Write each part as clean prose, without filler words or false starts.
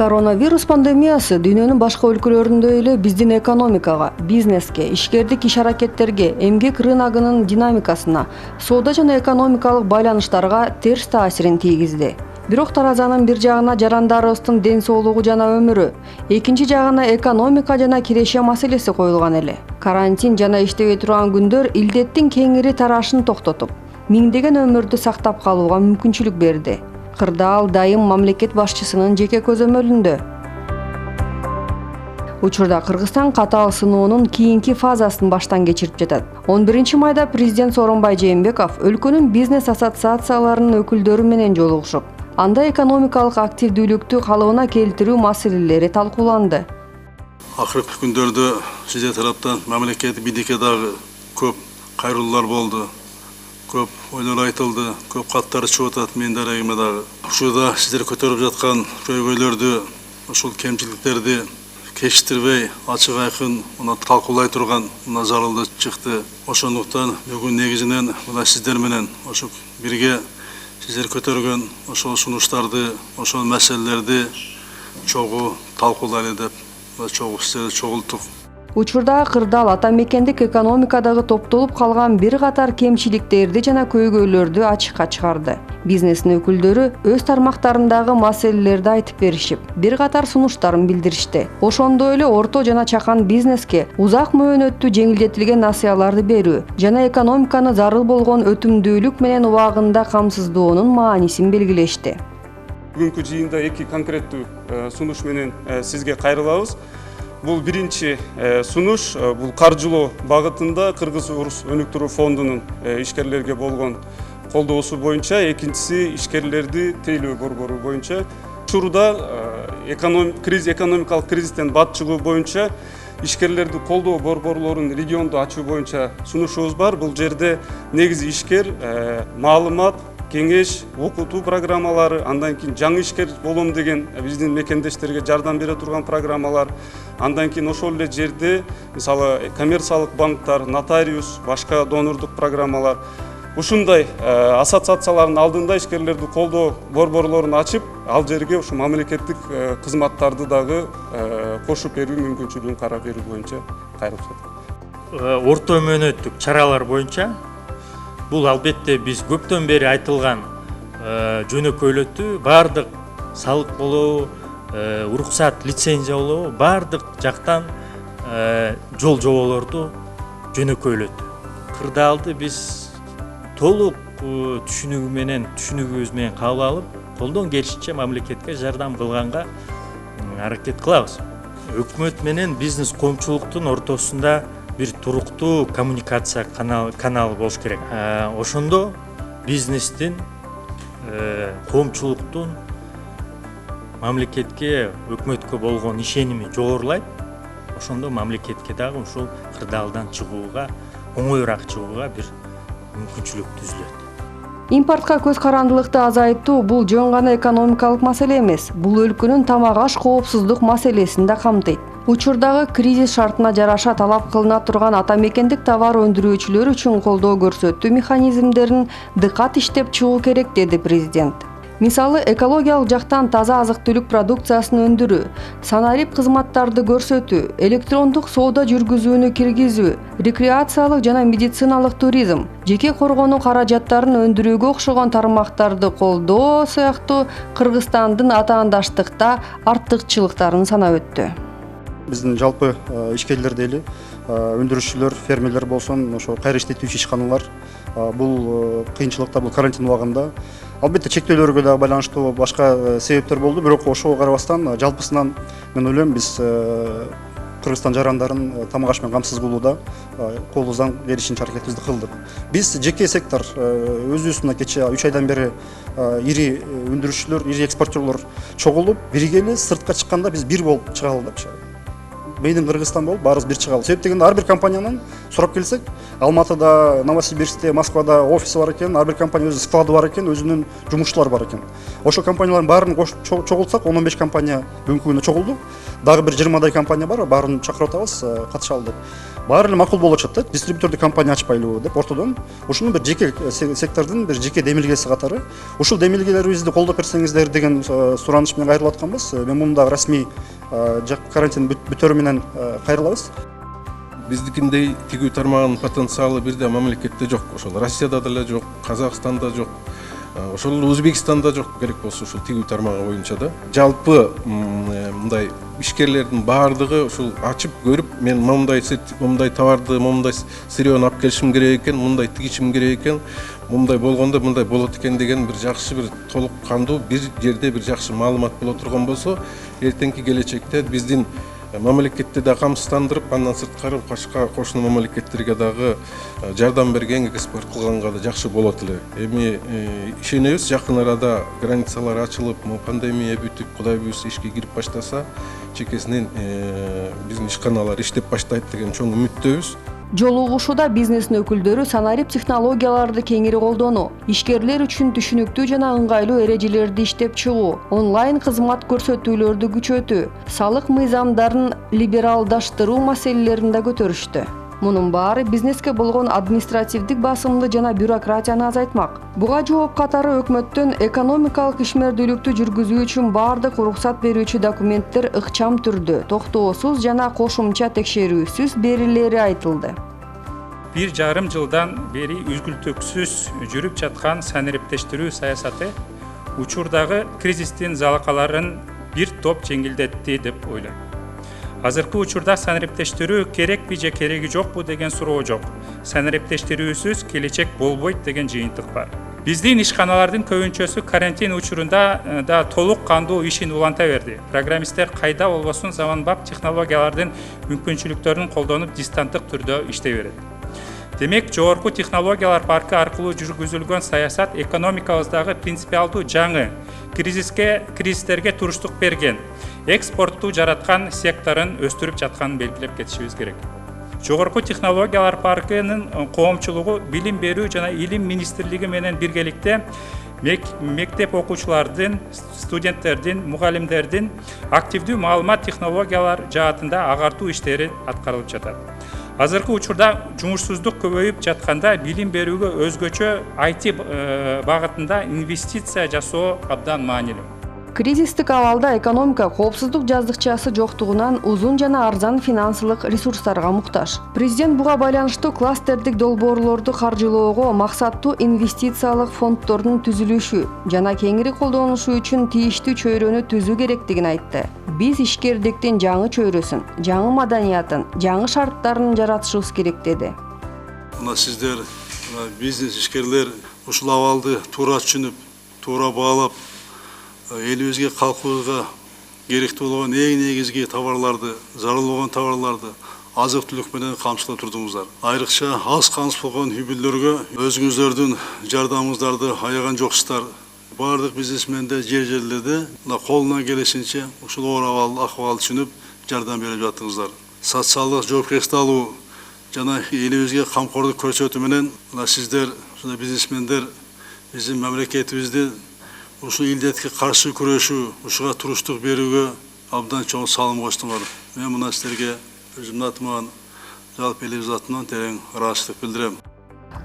Коронавирус пандемиясы дүйнөнүн башка өлкөлөрүндөй эле биздин экономикага, бизнеске, ишкердик иш-аракеттерге, эмгек рыногунун динамикасына, соода жана экономикалык байланыштарга терс таасирин тийгизди. Бирок таразанын бир жагына жарандарыбыздын ден соолугу жана өмүрү, экинчи жагына экономика жана киреше маселеси коюлган эле. Карантин жана иштебей турган күндөр илдеттин кеңири тарашын токтотуп, миңдеген өмүрдү сактап калууга мүмкүнчүлүк берди. Кырдаал дайым мамлекет башчысынын жеке көзөмөлүндө. Учурда Кыргызстан катаал сынуунун кийинки фазасын баштан кечирип жатат. 11 майда президент Сооронбай Жээнбеков өлкөнүн бизнес ассоциацияларынын өкүлдөрү менен жолугушуп, анда экономикалык активдүүлүктү калыбына келтирүү маселелери талкууланды. Акыркы күндөрдө сиздер тараптан мамлекет бидикке дагы көп кайрылуулар болду. Көп ойлор айтылды, көп каттар чыгып атат менин дарегиме дагы. Ушурда сиздер көтөрүп жаткан көйгөйлөрдү, ушул кемчиликтерди кечиктирбей, ачык айкын талкуулай турган зарылды чыкты. Ошондуктан бүгүн негизинен мына сиздер менен ошо бирге сиздер көтөргөн ошол сунуштарды, ошол маселелерди чогуу талкуулайлы деп чогуу сиздерди чогулттук. Учурда кырдаал ата мекендик экономикадагы топтолуп калган бир катар кемчиликтерди жана көйгөйлөрдү ачыкка чыгарды. Бизнестин өкүлдөрү өз тармактарындагы маселелерди айтып беришип, бир катар сунуштарын билдиришти. Ошондой эле орто жана чакан бизнеске узак мөөнөттүү жеңилдетилген насыяларды берүү жана экономиканы зарыл болгон өтүмдүүлүк менен убагында камсыздоонун маанисин белгилешти. Бүгүнкү жыйында эки конкреттүү сунуш менен сизге кайрылабыз. Бул биринчи сунуш, бул каржылоо багытында Кыргыз Урус өнүктүрүү фондунун ишкерлерге болгон колдоосу боюнча, экинчиси ишкерлерди тейлөө борбору боюнча. Учурда экономикалык кризистен бат чыгуу боюнча ишкерлерди колдоо борборлорун региондо ачуу боюнча сунушубуз бар. Бул жерде негизи ишкер маалымат, кеңеш, окутуу программалары, андан кийин жаңы ишкер болом деген биздин мекендештерге жардам бере турган программалар, андан кийин ошол эле жерде мисалы коммерциялык банктар, нотариус, башка донордук программалар, ушундай ассоциациялардын алдында ишкерлерди колдоо борборлорун ачып, ал жерге ушу мамлекеттик кызматтарды дагы кошуп берүү мүмкүнчүлүгүн карап берүү боюнча кайрылып жатат. Орто мөөнөттүк чаралар боюнча бул албетте биз көптөн бери айтылган жөнөкөйлөтүү, бардык салык болобу, уруксат, лицензия болобу, бардык жактан жол жоболорду жөнөкөйлөтүү. Кырдаалды биз толук түшүнүгүбүз менен кабыл алып, колдон келишинче мамлекетке жардам кылганга аракет кылабыз. Өкмөт менен бизнес коомчулуктун ортосунда бир туруктуу коммуникация каналы болуш керек. Ошондо бизнестин, коомчулуктун мамлекетке, өкмөткө болгон ишеними жогорулайт. Ошондо мамлекетке дагы ушул кырдаалдан чыгууга, оңоюраак чыгууга бир мүмкүнчүлүк түзүлөт. Импортко көз карандылыкты азайтуу бул жөн гана экономикалык маселе эмес, бул өлкөнүн тамак аш коопсуздук маселесин да камтыйт. Учурдагы кризис шартына жараша талап кылына турган ата мекендик товар өндүрүүчүлөр үчүн колдоо көрсөтүү механизмдерин дыкат иштеп чыгуу керек, деди президент. Мисалы, экологиялык жактан таза азык-түлүк продукциясын өндүрүү, санарип кызматтарды көрсөтүү, электрондук соода жүргүзүүнү киргизүү, рекреациялык жана медициналык туризм, жеке коргонуу каражаттарын өндүрүүгө окшогон тармактарды колдоо сыяктуу Кыргызстандын атаандаштыкта артыкчылыктарын санап өттү. Биздин жалпы ишкерлер дейли, өндүрүүчүлөр, фермерлер болсун, ошо кайра иштетүүчү ишканалар бул кыйынчылыкта, бул карантин убагында албетте чектөөлөргө да байланыштуу башка себептер болду, бирок ошого карабастан жалпысынан мен ойлойм биз Кыргызстан жарандарын тамак аш менен камсыз кылууда колубуздан келишинче аракетибизди кылдык. Биз жеке сектор өзүбүздүн кечээ 3 айдан бери ири өндүрүүчүлөр, ири экспортерлор чогулуп, биргеле сыртка чыкканда биз бир болуп чыга алдык. Мейдин Кыргызстан болуп, баарыбыз бир чыга алдык. Себеп дегенде ар бир компаниянын сурап келсек, Алматыда, Новосибирскте, Москвада офиси бар экен, ар бир компания өзү склады бар экен, өзүнүн жумушчулары бар экен. Ошол компаниялардын баарын чогултсак, 10-15 компания бүгүнкү күндө чогулду. Дагы бир 20 компания бар, баарын чакырып атабыз, катыша алдык. баары эле макул болуп атышат да, дистрибьютордук компания ачпайлыбы деп ортодон. Ушуну бир жеке сектордун бир жеке демилгеси катары. Ушул демилгелерибизди колдоп берсеңиздер деген сураныш менен кайрылып атканбыз. Мен муну дагы расмий карантин бүтөрү менен кайрылабыз. Биздикиндей тигүү тармагынын потенциалы бирде мамлекетте жок. Ошол Россияда деле жок, Казакстанда жок. Ошол Өзбекстанда жок керек болсо ушул тигүү тармагы боюнча да. Жалпы мындай ишкерлердин баардыгы ушул ачып көрүп, мен мындай товарды, мындай сырьёну алып келишим керек экен, мындай тигишим керек экен, мындай болгондо мындай болот экен деген бир жакшы бир толук кандуу бир жерде бир жакшы маалымат боло турган болсо, эртеңки келечекте биздин мамлекетти да камсыздандырып, андан сырткары башка кошуна мамлекеттерге дагы жардам берген, экспорт кылганга да жакшы болот эле. Эми ишенебиз, жакын арада границалар ачылып, пандемия бүтүп, Кудай буйруса ишке кирип баштаса, чекесинен биздин ишканалар иштеп баштайт деген чоң үмүттөбүз. Жолугушууда бизнестин өкүлдөрү санарип технологияларды кеңири колдонуу, ишкерлер үчүн түшүнүктүү жана ыңгайлуу эрежелерди иштеп чыгуу, онлайн кызмат көрсөтүүлөрдү күчөтүү, салык мыйзамдарын либералдаштыруу маселелерин да көтөрүштү. Мунун баары бизнеске болгон административдик басымды жана бюрократияны азайтмак. Буга жооп катары өкмөттөн экономикалык ишмердүүлүктү жүргүзүү үчүн баардык уруксат берүүчү документтер ыкчам түрдө, токтоосуз жана кошумча текшерүүсүз берилери айтылды. 1,5 жылдан бери үзгүлтүксүз жүрүп жаткан санариптештирүү саясаты учурдагы кризистин залакаларын бир топ жеңилдетти деп ойлойм. Азыркы учурда санариптештирүү керекпи же кереги жокпу деген суроо жок. Санариптештирүүсүз келечек болбойт деген жыйынтык бар. Биздин ишканалардын көбүнчөсү карантин учурунда да толук кандуу ишин уланта берди. Программисттер кайда болбосун заманбап технологиялардын мүмкүнчүлүктөрүн колдонуп дистанттык түрдө иштей берет. Демек, жогорку технологиялар паркы аркылуу жүргүзүлгөн саясат экономикабыздагы принципиалдуу жаңы, кризистерге туруштук берген, экспортту жараткан секторун өстүрүп жатканын белгилеп кетишибиз керек. Жогорку технологиялар паркынын коомчулугу билим берүү жана илим министрлиги менен биргеликте мектеп окуучулардын, студенттердин, мугалимдердин активдүү маалымат технологиялар жаатында агартуу иштери аткарылып жатат. Азыркы учурда жумушсуздук көбөйүп жатканда билим берүүгө өзгөчө IT багытында инвестиция жасоо абдан маанилүү. Кризистик абалда экономика коопсуздук жаздыкчасы жоктугунан узун жана арзан финансылык ресурстарга муктаж. Президент буга байланыштуу кластердик долбоорлорду каржылоого максаттуу инвестициялык фонддордун түзүлүшү жана кеңири колдонушу үчүн тийиштүү чөйрөнү түзүү керектигин айтты. Биз ишкердиктин жаңы чөйрөсүн, жаңы маданиятын, жаңы шарттарын жаратышыбыз керек деди. Мына сиздер, бизнес ишкерлер ушул абалды туура түшүнүп, туура баалап, элибизге, калкыбызга керектүү болгон эң негизги товарларды, зарыл болгон товарларды азык түлүк менен камсыздап турдуңуздар. Айрыкча аз камсыз болгон үй бүлөлөргө өзүңүздөрдүн жардамыңыздарды аяган жоксуздар. Бардык бизнесмендер жерлерде колунан келишинче ушул оор акыбалды түшүнүп жардам берип жатыңыздар. Социалдык жоопкерчиликти алуу жана элибизге камкордук көрсөтүү менен сиздер бизнесмендер биздин мамлекетибизди ушул илдетке каршы күрөшүү, ушуга туруштук берүүгө абдан чоң салым коштуңар. Мен мына силерге өзүмдүн атыман, жалпы элибиз атынан терең ыраазычылык билдирем.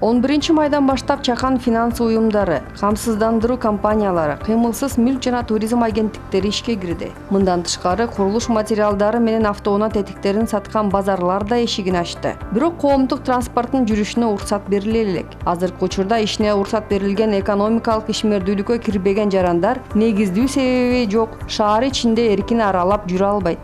11 майдан баштап чакан финанс уюмдары, камсыздандыруу компаниялары, кыймылсыз мүлк жана туризм агенттиктери ишке кирди. Мындан тышкары курулуш материалдары менен автоунаа тетиктерин саткан базарлар да эшигин ачты. Бирок коомдук транспорттун жүрүшүнө уруксат бериле элек. Азыркы учурда ишине уруксат берилген экономикалык ишмердүүлүккө кирбеген жарандар негиздүү себеби жок, шаар ичинде эркин аралап жүрө албайт.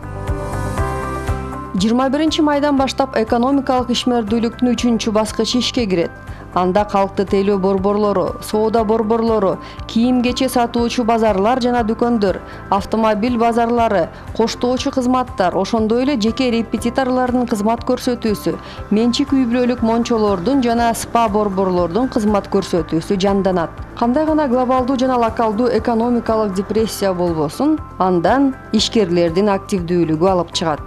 21 майдан баштап экономикалык ишмердүүлүктүн 3-чү баскычы ишке кирет. Анда калкты тейлөө борборлору, соода борборлору, кийим-кече сатуучу базарлар жана дүкөндөр, автомобиль базарлары, коштоочу кызматтар, ошондой эле жеке репетиторлордун кызмат көрсөтүүсү, менчик үй бүлөлүк мончолордун жана спа борборлордун кызмат көрсөтүүсү жанданат. Кандай гана глобалдуу жана локалдуу экономикалык депрессия болбосун, андан ишкерлердин активдүүлүгү алып чыгат.